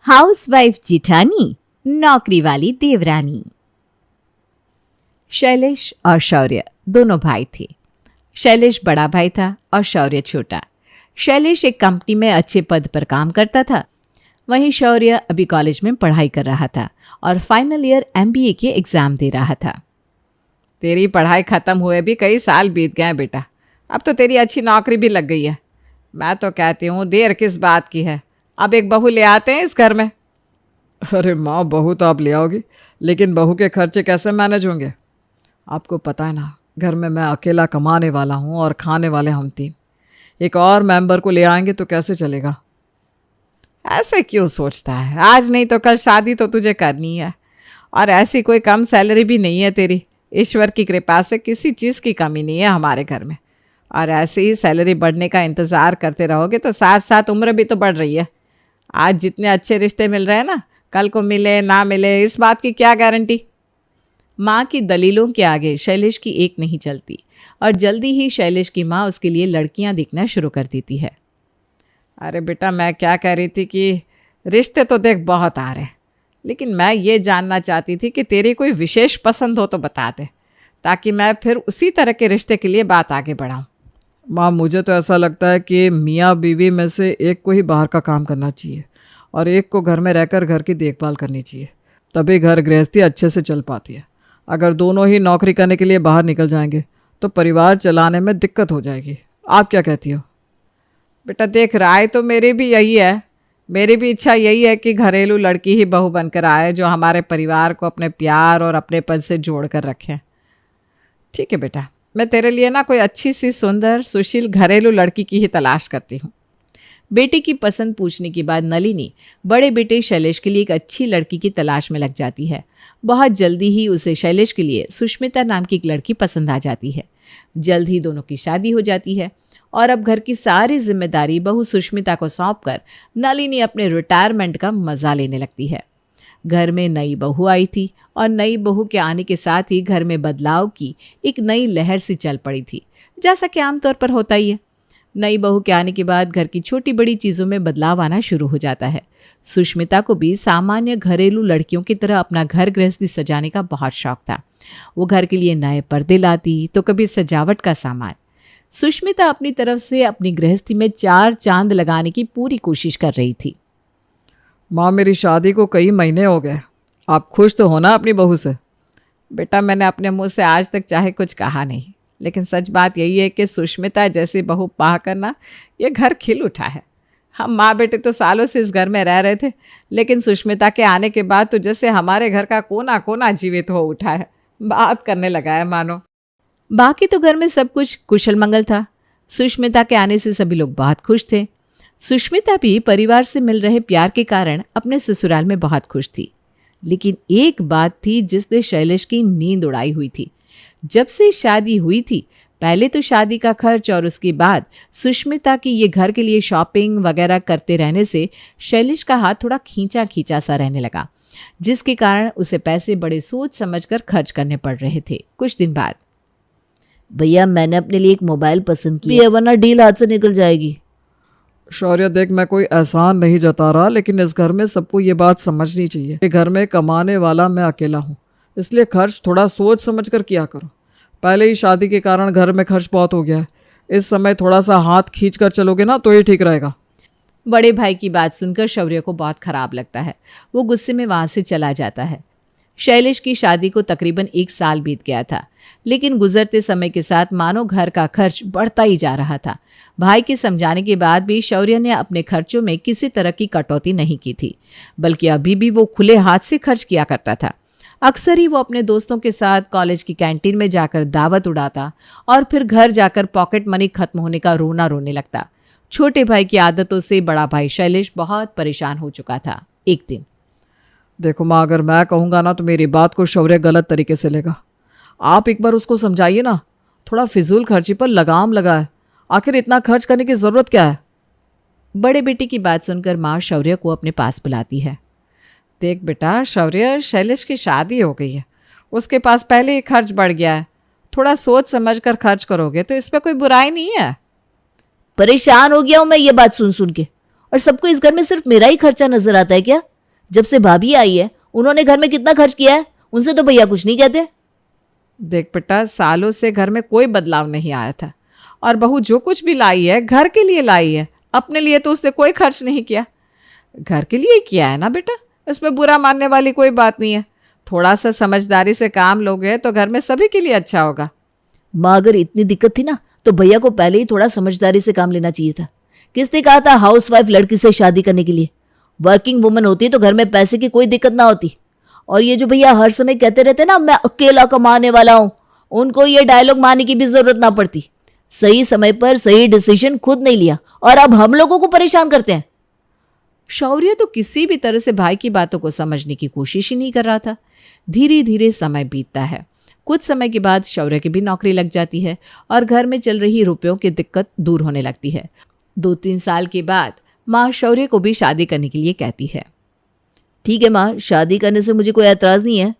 Housewife जिठानी, नौकरी वाली देवरानी। शैलेश और शौर्य दोनों भाई थे। शैलेश बड़ा भाई था और शौर्य छोटा। शैलेश एक कंपनी में अच्छे पद पर काम करता था, वहीं शौर्य अभी कॉलेज में पढ़ाई कर रहा था और फाइनल ईयर MBA के एग्ज़ाम दे रहा था। तेरी पढ़ाई ख़त्म हुए भी कई साल बीत गए बेटा, अब तो तेरी अच्छी नौकरी भी लग गई है। मैं तो कहती हूँ देर किस बात की है, अब एक बहू ले आते हैं इस घर में। अरे माँ, बहू तो आप ले आओगी, लेकिन बहू के खर्चे कैसे मैनेज होंगे? आपको पता है ना, घर में मैं अकेला कमाने वाला हूँ और खाने वाले हम 3। एक और मेंबर को ले आएंगे तो कैसे चलेगा? ऐसे क्यों सोचता है? आज नहीं तो कल शादी तो तुझे करनी है, और ऐसी कोई कम सैलरी भी नहीं है तेरी। ईश्वर की कृपा से किसी चीज़ की कमी नहीं है हमारे घर में, और ऐसे ही सैलरी बढ़ने का इंतज़ार करते रहोगे तो साथ साथ उम्र भी तो बढ़ रही है। आज जितने अच्छे रिश्ते मिल रहे हैं ना, कल को मिले ना मिले इस बात की क्या गारंटी। माँ की दलीलों के आगे शैलेश की एक नहीं चलती और जल्दी ही शैलेश की माँ उसके लिए लड़कियाँ देखना शुरू कर देती है। अरे बेटा, मैं क्या कह रही थी कि रिश्ते तो देख बहुत आ रहे हैं, लेकिन मैं ये जानना चाहती थी कि तेरी कोई विशेष पसंद हो तो बता दे, ताकि मैं फिर उसी तरह के रिश्ते के लिए बात आगे बढ़ाऊँ। माँ, मुझे तो ऐसा लगता है कि मियाँ बीवी में से एक को ही बाहर का काम करना चाहिए और एक को घर में रहकर घर की देखभाल करनी चाहिए, तभी घर गृहस्थी अच्छे से चल पाती है। अगर दोनों ही नौकरी करने के लिए बाहर निकल जाएंगे तो परिवार चलाने में दिक्कत हो जाएगी। आप क्या कहती हो? बेटा देख, राय तो मेरी भी यही है। मेरी भी इच्छा यही है कि घरेलू लड़की ही बहू बनकर आए, जो हमारे परिवार को अपने प्यार और अपनेपन से जोड़ कर रखे। ठीक है बेटा, मैं तेरे लिए ना कोई अच्छी सी सुंदर सुशील घरेलू लड़की की ही तलाश करती हूँ। बेटे की पसंद पूछने के बाद नलिनी बड़े बेटे शैलेश के लिए एक अच्छी लड़की की तलाश में लग जाती है। बहुत जल्दी ही उसे शैलेश के लिए सुष्मिता नाम की एक लड़की पसंद आ जाती है। जल्द ही दोनों की शादी हो जाती है और अब घर की सारी जिम्मेदारी बहू सुष्मिता को सौंपकर नलिनी अपने रिटायरमेंट का मजा लेने लगती है। घर में नई बहू आई थी और नई बहू के आने के साथ ही घर में बदलाव की एक नई लहर सी चल पड़ी थी, जैसा कि आमतौर पर होता ही है। नई बहू के आने के बाद घर की छोटी बड़ी चीज़ों में बदलाव आना शुरू हो जाता है। सुष्मिता को भी सामान्य घरेलू लड़कियों की तरह अपना घर गृहस्थी सजाने का बहुत शौक था। वो घर के लिए नए पर्दे लाती तो कभी सजावट का सामान। सुष्मिता अपनी तरफ से अपनी गृहस्थी में 4 चांद लगाने की पूरी कोशिश कर रही थी। माँ, मेरी शादी को कई महीने हो गए, आप खुश तो हो ना अपनी बहू से? बेटा, मैंने अपने मुंह से आज तक चाहे कुछ कहा नहीं, लेकिन सच बात यही है कि सुष्मिता जैसी बहू पा कर ना ये घर खिल उठा है। हम माँ बेटे तो सालों से इस घर में रह रहे थे, लेकिन सुष्मिता के आने के बाद तो जैसे हमारे घर का कोना कोना जीवित हो उठा है, बात करने लगा है मानो। बाकी तो घर में सब कुछ कुशल मंगल था। सुष्मिता के आने से सभी लोग बहुत खुश थे। सुष्मिता भी परिवार से मिल रहे प्यार के कारण अपने ससुराल में बहुत खुश थी, लेकिन एक बात थी जिसने शैलेश की नींद उड़ाई हुई थी। जब से शादी हुई थी, पहले तो शादी का खर्च और उसके बाद सुष्मिता की ये घर के लिए शॉपिंग वगैरह करते रहने से शैलेश का हाथ थोड़ा खींचा खींचा सा रहने लगा, जिसके कारण उसे पैसे बड़े सोच समझकर खर्च करने पड़ रहे थे। कुछ दिन बाद, भैया मैंने अपने लिए एक मोबाइल पसंद किया है, वरना डील हाथ से निकल जाएगी। शौर्य देख, मैं कोई एहसान नहीं जता रहा, लेकिन इस घर में सबको ये बात समझनी चाहिए कि घर में कमाने वाला मैं अकेला हूँ, इसलिए खर्च थोड़ा सोच समझ कर किया करो। पहले ही शादी के कारण घर में खर्च बहुत हो गया है, इस समय थोड़ा सा हाथ खींच कर चलोगे ना तो ही ठीक रहेगा। बड़े भाई की बात सुनकर शौर्य को बहुत खराब लगता है। वो गुस्से में वहाँ से चला जाता है। शैलेश की शादी को तकरीबन 1 साल बीत गया था, लेकिन गुजरते समय के साथ मानो घर का खर्च बढ़ता ही जा रहा था। भाई के समझाने के बाद भी शौर्य ने अपने खर्चों में किसी तरह की कटौती नहीं की थी, बल्कि अभी भी वो खुले हाथ से खर्च किया करता था। अक्सर ही वो अपने दोस्तों के साथ कॉलेज की कैंटीन में जाकर दावत उड़ाता और फिर घर जाकर पॉकेट मनी खत्म होने का रोना रोने लगता। छोटे भाई की आदतों से बड़ा भाई शैलेश बहुत परेशान हो चुका था। एक दिन, देखो माँ, अगर मैं कहूँगा ना तो मेरी बात को शौर्य गलत तरीके से लेगा। आप एक बार उसको समझाइए ना, थोड़ा फिजूल खर्ची पर लगाम लगाए। आखिर इतना खर्च करने की ज़रूरत क्या है? बड़े बेटे की बात सुनकर माँ शौर्य को अपने पास बुलाती है। देख बेटा शौर्य, शैलेश की शादी हो गई है, उसके पास पहले ही खर्च बढ़ गया है। थोड़ा सोच समझ कर खर्च करोगे तो इसमें कोई बुराई नहीं है। परेशान हो गया हूं मैं ये बात सुन सुन के, और सबको इस घर में सिर्फ मेरा ही खर्चा नजर आता है क्या? जब से भाभी आई है उन्होंने घर में कितना खर्च किया है, उनसे तो भैया कुछ नहीं कहते। देख बेटा, सालों से घर में कोई बदलाव नहीं आया था, और बहू जो कुछ भी लाई है घर के लिए लाई है, अपने लिए तो उसने कोई खर्च नहीं किया। घर के लिए किया है ना बेटा, इसमें बुरा मानने वाली कोई बात नहीं है। थोड़ा सा समझदारी से काम लोगे तो घर में सभी के लिए अच्छा होगा। माँ अगर इतनी दिक्कत थी ना तो भैया को पहले ही थोड़ा समझदारी से काम लेना चाहिए था। किसने कहा था हाउसवाइफ लड़की से शादी करने के लिए? वर्किंग वुमन होती तो घर में पैसे की कोई दिक्कत ना होती। और ये जो भैया हर समय कहते रहते ना मैं अकेला कमाने वाला हूं, उनको ये डायलॉग मारने की भी जरूरत ना पड़ती। सही समय पर सही डिसीजन खुद नहीं लिया और अब हम लोगों को परेशान करते हैं। शौर्य तो किसी भी तरह से भाई की बातों को समझने की कोशिश ही नहीं कर रहा था। धीरे धीरे समय बीतता है। कुछ समय के बाद शौर्य की भी नौकरी लग जाती है और घर में चल रही रुपयों की दिक्कत दूर होने लगती है। 2-3 साल के बाद माँ शौर्य को भी शादी करने के लिए कहती है। ठीक है माँ, शादी करने से मुझे कोई एतराज नहीं है,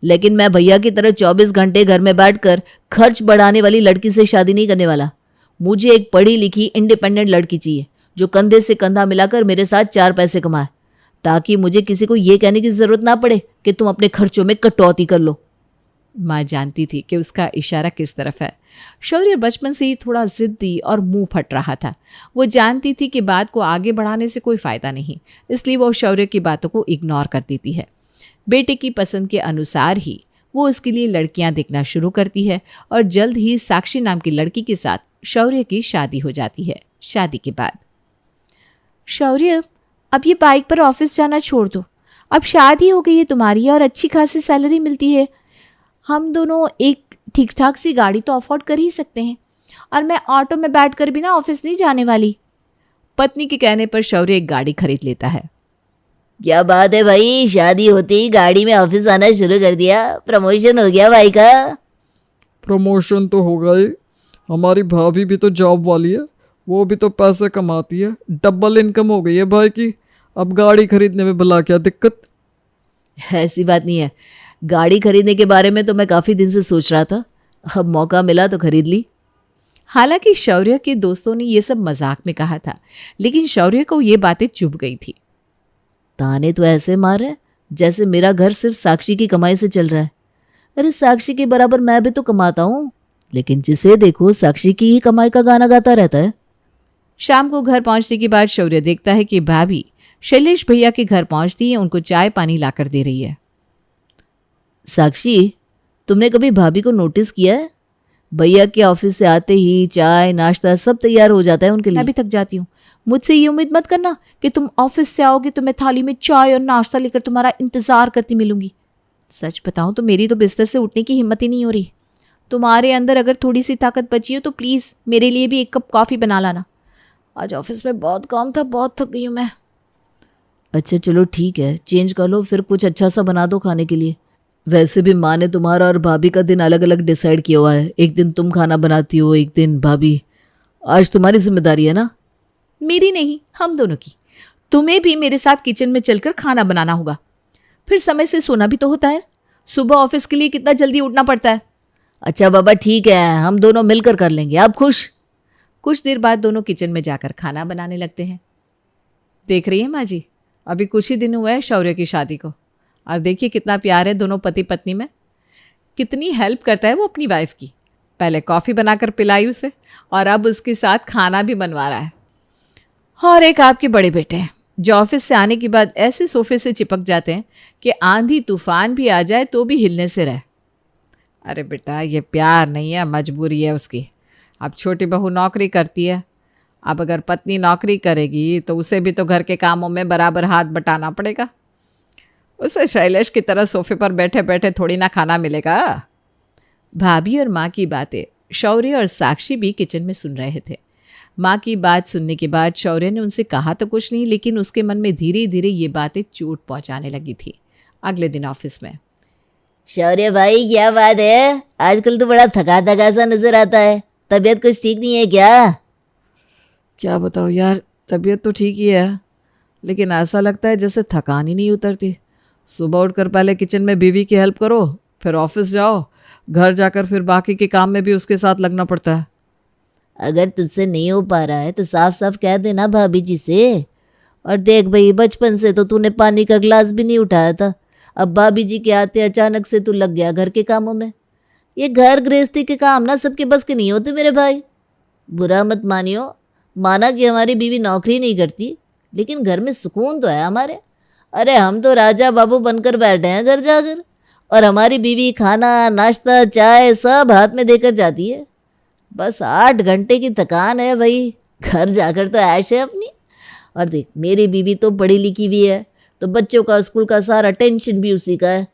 लेकिन मैं भैया की तरह 24 घंटे घर में बैठकर खर्च बढ़ाने वाली लड़की से शादी नहीं करने वाला। मुझे एक पढ़ी लिखी इंडिपेंडेंट लड़की चाहिए जो कंधे से कंधा मिलाकर मेरे साथ 4 पैसे कमाए, ताकि मुझे किसी को ये कहने की जरूरत ना पड़े कि तुम अपने खर्चों में कटौती कर लो। माँ जानती थी कि उसका इशारा किस तरफ है। शौर्य बचपन से ही थोड़ा जिद्दी और मुंह फट रहा था। वो जानती थी कि बात को आगे बढ़ाने से कोई फायदा नहीं, इसलिए वो शौर्य की बातों को इग्नोर कर देती है। बेटे की पसंद के अनुसार ही वो उसके लिए लड़कियां देखना शुरू करती है और जल्द ही साक्षी नाम की लड़की के साथ शौर्य की शादी हो जाती है। शादी के बाद शौर्य, अब ये बाइक पर ऑफिस जाना छोड़ दो। अब शादी हो गई है तुम्हारी और अच्छी खासी सैलरी मिलती है। हम दोनों एक ठीक ठाक सी गाड़ी तो अफोर्ड कर ही सकते हैं, और मैं ऑटो में बैठकर भी ना ऑफिस नहीं जाने वाली। पत्नी के कहने पर शौर्य एक गाड़ी खरीद लेता है। क्या बात है भाई, शादी होते ही गाड़ी में ऑफिस आना शुरू कर दिया, प्रमोशन हो गया भाई का। प्रमोशन तो होगा ही, हमारी भाभी भी तो जॉब वाली है, वो भी तो पैसे कमाती है, डबल इनकम हो गई है भाई की। अब गाड़ी खरीदने में भला क्या दिक्कत? ऐसी बात नहीं है, गाड़ी खरीदने के बारे में तो मैं काफ़ी दिन से सोच रहा था, अब मौका मिला तो खरीद ली। हालांकि शौर्य के दोस्तों ने ये सब मजाक में कहा था, लेकिन शौर्य को ये बातें चुभ गई थी। ताने तो ऐसे मार रहे जैसे मेरा घर सिर्फ साक्षी की कमाई से चल रहा है। अरे साक्षी के बराबर मैं भी तो कमाता हूँ, लेकिन जिसे देखो साक्षी की ही कमाई का गाना गाता रहता है। शाम को घर पहुंचने के बाद शौर्य देखता है कि भाभी शैलेश भैया के घर पहुंचती है, उनको चाय पानी लाकर दे रही है। साक्षी, तुमने कभी भाभी को नोटिस किया है? भैया के ऑफिस से आते ही चाय नाश्ता सब तैयार हो जाता है उनके लिए। मैं भी थक जाती हूँ। मुझसे ये उम्मीद मत करना कि तुम ऑफिस से आओगे तो मैं थाली में चाय और नाश्ता लेकर तुम्हारा इंतजार करती मिलूंगी। सच बताऊं तो मेरी तो बिस्तर से उठने की हिम्मत ही नहीं हो रही। तुम्हारे अंदर अगर थोड़ी सी ताकत बची हो तो प्लीज़ मेरे लिए भी 1 कप कॉफ़ी बना लाना। आज ऑफिस में बहुत काम था, बहुत थक गई हूँ मैं। अच्छा चलो ठीक है, चेंज कर लो, फिर कुछ अच्छा सा बना दो खाने के लिए। वैसे भी माँ ने तुम्हारा और भाभी का दिन अलग अलग डिसाइड किया हुआ है, एक दिन तुम खाना बनाती हो, एक दिन भाभी। आज तुम्हारी जिम्मेदारी है ना? मेरी नहीं, हम दोनों की। तुम्हें भी मेरे साथ किचन में चलकर खाना बनाना होगा, फिर समय से सोना भी तो होता है। सुबह ऑफिस के लिए कितना जल्दी उठना पड़ता है। अच्छा बाबा ठीक है, हम दोनों मिलकर कर लेंगे, आप खुश? कुछ देर बाद दोनों किचन में जाकर खाना बनाने लगते हैं। देख रही है माँ जी, अभी कुछ ही दिन हुआ है शौर्य की शादी को, और देखिए कितना प्यार है दोनों पति पत्नी में। कितनी हेल्प करता है वो अपनी वाइफ की। पहले कॉफ़ी बनाकर पिलाई उसे, और अब उसके साथ खाना भी बनवा रहा है। और एक आपके बड़े बेटे हैं जो ऑफिस से आने के बाद ऐसे सोफे से चिपक जाते हैं कि आंधी तूफान भी आ जाए तो भी हिलने से रहे। अरे बेटा, ये प्यार नहीं है, मजबूरी है उसकी। अब छोटी बहू नौकरी करती है, अब अगर पत्नी नौकरी करेगी तो उसे भी तो घर के कामों में बराबर हाथ बटाना पड़ेगा। उसे शैलेश की तरह सोफे पर बैठे बैठे थोड़ी ना खाना मिलेगा। भाभी और माँ की बातें शौर्य और साक्षी भी किचन में सुन रहे थे। माँ की बात सुनने के बाद शौर्य ने उनसे कहा तो कुछ नहीं, लेकिन उसके मन में धीरे धीरे ये बातें चोट पहुँचाने लगी थी। अगले दिन ऑफिस में, शौर्य भाई क्या बात है, आजकल तो बड़ा थका थका सा नजर आता है, तबीयत कुछ ठीक नहीं है क्या? क्या बताओ यार, तबीयत तो ठीक ही है, लेकिन ऐसा लगता है जैसे थकान ही नहीं उतरती। सुबह उठकर पहले किचन में बीवी की हेल्प करो, फिर ऑफिस जाओ, घर जाकर फिर बाकी के काम में भी उसके साथ लगना पड़ता है। अगर तुझसे नहीं हो पा रहा है तो साफ साफ कह देना भाभी जी से। और देख भाई, बचपन से तो तूने पानी का गिलास भी नहीं उठाया था। अब भाभी जी के आते अचानक से तू लग गया घर के कामों में। ये घर गृहस्थी के काम ना सबके बस के नहीं होते मेरे भाई। बुरा मत मानियो, माना कि हमारी बीवी नौकरी नहीं करती, लेकिन घर में सुकून तो है हमारे। अरे हम तो राजा बाबू बनकर बैठे हैं घर जाकर, और हमारी बीवी खाना नाश्ता चाय सब हाथ में देकर जाती है। बस 8 घंटे की थकान है भाई, घर जाकर तो ऐश है अपनी। और देख, मेरी बीवी तो पढ़ी लिखी भी है, तो बच्चों का स्कूल का सारा टेंशन भी उसी का है।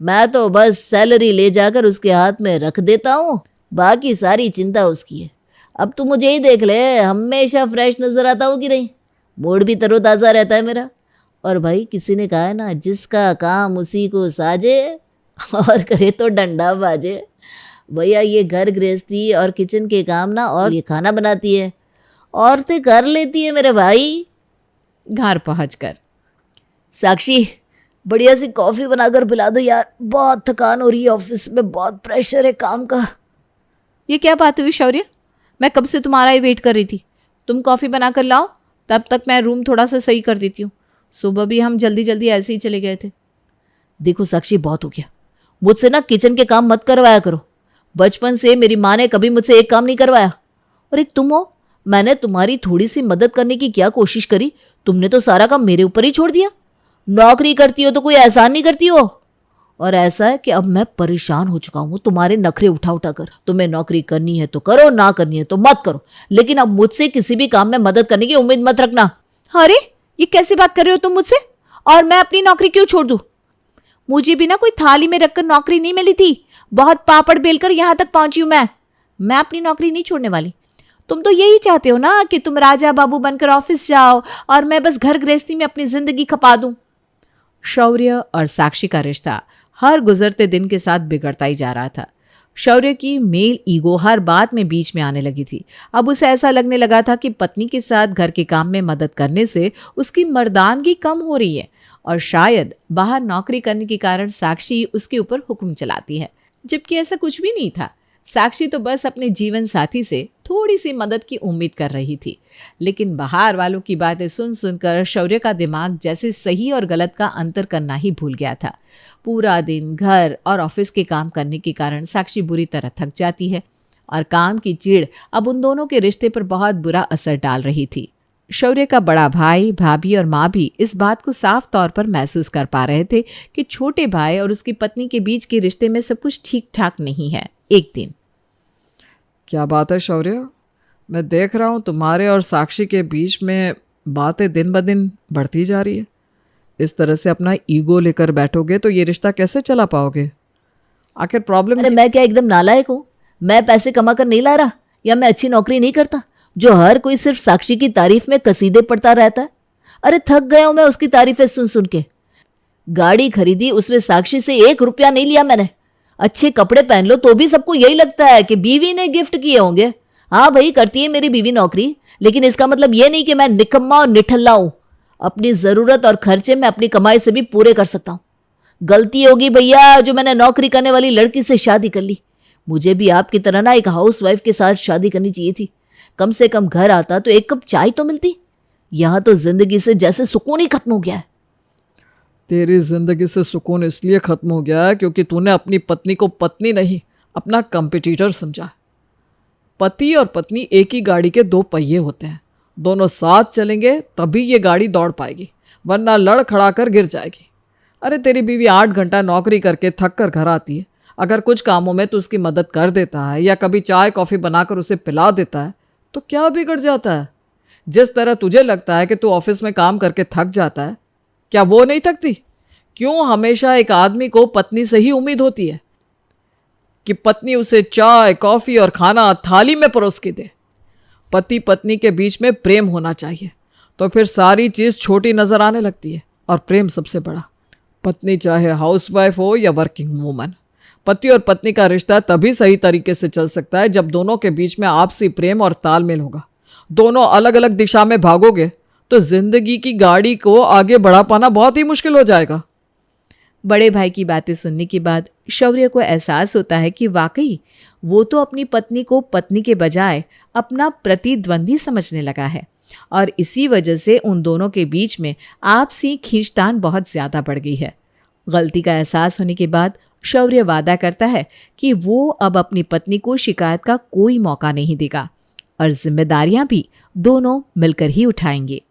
मैं तो बस सैलरी ले जाकर उसके हाथ में रख देता हूँ, बाकी सारी चिंता उसकी है। अब तू मुझे ही देख ले, हमेशा फ्रेश नजर आता हूँ कि नहीं, मूड भी तरोताज़ा रहता है मेरा। और भाई किसी ने कहा है ना, जिसका काम उसी को साजे और करे तो डंडा बाजे। भैया ये घर गृहस्थी और किचन के काम ना, और ये खाना बनाती है, औरतें कर लेती है मेरे भाई। घर पहुंचकर साक्षी, बढ़िया सी कॉफ़ी बनाकर पिला दो यार, बहुत थकान हो रही है, ऑफिस में बहुत प्रेशर है काम का। ये क्या बात हुई शौर्य? मैं कब से तुम्हारा ही वेट कर रही थी। तुम कॉफ़ी बनाकर लाओ, तब तक मैं रूम थोड़ा सा सही कर देती हूँ। सुबह भी हम जल्दी जल्दी ऐसे ही चले गए थे। देखो साक्षी, बहुत हो गया, मुझसे ना किचन के काम मत करवाया करो। बचपन से मेरी माँ ने कभी मुझसे एक काम नहीं करवाया। और एक तुम हो, मैंने तुम्हारी थोड़ी सी मदद करने की क्या कोशिश करी, तुमने तो सारा काम मेरे ऊपर ही छोड़ दिया। नौकरी करती हो तो कोई एहसान नहीं करती हो। और ऐसा है कि अब मैं परेशान हो चुका हूँ तुम्हारे नखरे उठा उठा कर। तुम्हें नौकरी करनी है तो करो, ना करनी है तो मत करो, लेकिन अब मुझसे किसी भी काम में मदद करने की उम्मीद मत रखना। अरे ये कैसी बात कर रहे हो तुम मुझसे? और मैं अपनी नौकरी क्यों छोड़ दूं? मुझे भी ना कोई थाली में रखकर नौकरी नहीं मिली थी, बहुत पापड़ बेलकर यहाँ तक पहुंची हूं मैं अपनी नौकरी नहीं छोड़ने वाली। तुम तो यही चाहते हो ना कि तुम राजा बाबू बनकर ऑफिस जाओ और मैं बस घर गृहस्थी में अपनी जिंदगी खपा दूं। शौर्य और साक्षी का रिश्ता हर गुजरते दिन के साथ बिगड़ता ही जा रहा था। शौर्य की मेल ईगो हर बात में बीच में आने लगी थी। अब उसे ऐसा लगने लगा था कि पत्नी के साथ घर के काम में मदद करने से उसकी मर्दानगी कम हो रही है, और शायद बाहर नौकरी करने के कारण साक्षी उसके ऊपर हुक्म चलाती है, जबकि ऐसा कुछ भी नहीं था। साक्षी तो बस अपने जीवन साथी से थोड़ी सी मदद की उम्मीद कर रही थी, लेकिन बाहर वालों की बातें सुन सुनकर शौर्य का दिमाग जैसे सही और गलत का अंतर करना ही भूल गया था। पूरा दिन घर और ऑफिस के काम करने के कारण साक्षी बुरी तरह थक जाती है, और काम की चिढ़ अब उन दोनों के रिश्ते पर बहुत बुरा असर डाल रही थी। शौर्य का बड़ा भाई, भाभी और माँ भी इस बात को साफ तौर पर महसूस कर पा रहे थे कि छोटे भाई और उसकी पत्नी के बीच के रिश्ते में सब कुछ ठीक ठाक नहीं है। एक दिन, क्या बात है शौर्य, मैं देख रहा हूँ तुम्हारे और साक्षी के बीच में बातें दिन ब दिन बढ़ती जा रही है। इस तरह से अपना ईगो लेकर बैठोगे तो ये रिश्ता कैसे चला पाओगे? आखिर प्रॉब्लम? अरे मैं क्या एकदम नालायक हूँ? मैं पैसे कमा कर नहीं ला रहा, या मैं अच्छी नौकरी नहीं करता जो हर कोई सिर्फ साक्षी की तारीफ में कसीदे पढ़ता रहता है? अरे थक गया हूं मैं उसकी तारीफें सुन सुन के। गाड़ी खरीदी, उसमें साक्षी से 1 रुपया नहीं लिया मैंने। अच्छे कपड़े पहन लो तो भी सबको यही लगता है कि बीवी ने गिफ्ट किए होंगे। हाँ भाई, करती है मेरी बीवी नौकरी, लेकिन इसका मतलब ये नहीं कि मैं निकम्मा और निठल्ला हूं। अपनी जरूरत और खर्चे मैं अपनी कमाई से भी पूरे कर सकता हूं। गलती होगी भैया जो मैंने नौकरी करने वाली लड़की से शादी कर ली। मुझे भी आपकी तरह ना एक हाउसवाइफ के साथ शादी करनी चाहिए थी। कम से कम घर आता तो 1 कप चाय तो मिलती। यहां तो जिंदगी से जैसे सुकून ही खत्म हो गया है। तेरी जिंदगी से सुकून इसलिए खत्म हो गया है क्योंकि तूने अपनी पत्नी को पत्नी नहीं, अपना कंपटीटर समझा। पति और पत्नी एक ही गाड़ी के 2 पहिए होते हैं, दोनों साथ चलेंगे तभी ये गाड़ी दौड़ पाएगी, वरना लड़ खड़ा कर गिर जाएगी। अरे तेरी बीवी 8 घंटा नौकरी करके थक कर घर आती है, अगर कुछ कामों में तो उसकी मदद कर देता है या कभी चाय कॉफ़ी बनाकर उसे पिला देता है तो क्या बिगड़ जाता है? जिस तरह तुझे लगता है कि तू ऑफिस में काम करके थक जाता है, क्या वो नहीं थकती? क्यों हमेशा एक आदमी को पत्नी से ही उम्मीद होती है कि पत्नी उसे चाय कॉफ़ी और खाना थाली में परोस के दे? पति पत्नी के बीच में प्रेम होना चाहिए, तो फिर सारी चीज़ छोटी नज़र आने लगती है और प्रेम सबसे बड़ा। पत्नी चाहे हाउसवाइफ हो या वर्किंग वूमन, पति और पत्नी का रिश्ता तभी सही तरीके से चल सकता है जब दोनों के बीच में आपसी प्रेम और तालमेल होगा। दोनों अलग अलग दिशा में भागोगे तो जिंदगी की गाड़ी को आगे बढ़ा पाना बहुत ही मुश्किल हो जाएगा। बड़े भाई की बातें सुनने के बाद शौर्य को एहसास होता है कि वाकई वो तो अपनी पत्नी को पत्नी के बजाय अपना प्रतिद्वंदी समझने लगा है। और इसी वजह से उन दोनों के बीच में आपसी खींचतान बहुत ज़्यादा बढ़ गई है। गलती का एहसास होने के बाद शौर्य वादा करता है कि वो अब अपनी पत्नी को शिकायत का कोई मौका नहीं देगा और जिम्मेदारियां भी दोनों मिलकर ही उठाएंगे।